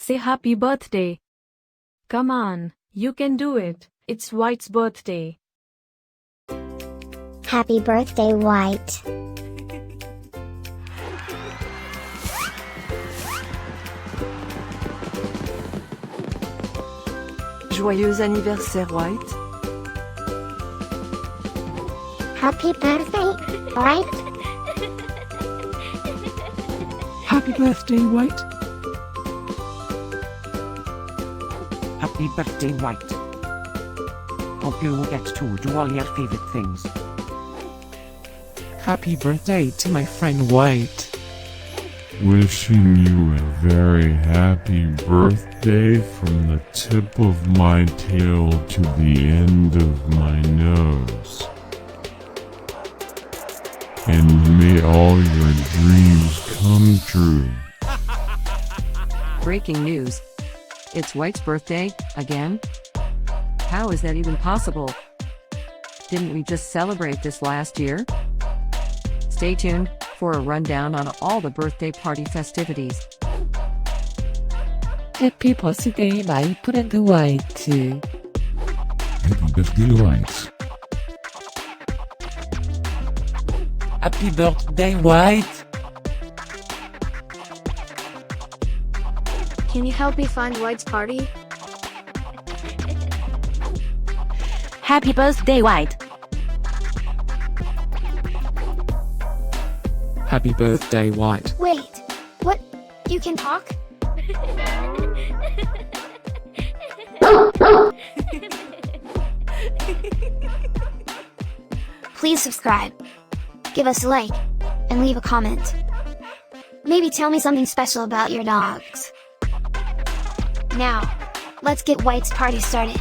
Say happy birthday. Come on, you can do it. It's White's birthday. Happy birthday, White. Joyeux anniversaire, White. Happy birthday, White. Happy birthday, White. Happy birthday, White. Hope you will get to do all your favorite things. Happy birthday to my friend White. Wishing you a very happy birthday from the tip of my tail to the end of my nose. And may all your dreams come true. Breaking news. It's White's birthday, again? How is that even possible? Didn't we just celebrate this last year? Stay tuned for a rundown on all the birthday party festivities. Happy birthday, my friend White. Happy birthday, White. Happy birthday, White. Can you help me find White's party? Happy birthday, White. Happy birthday, White. Wait, what? You can talk? Please subscribe, give us a like, and leave a comment. Maybe tell me something special about your dogs. Now, let's get White's party started.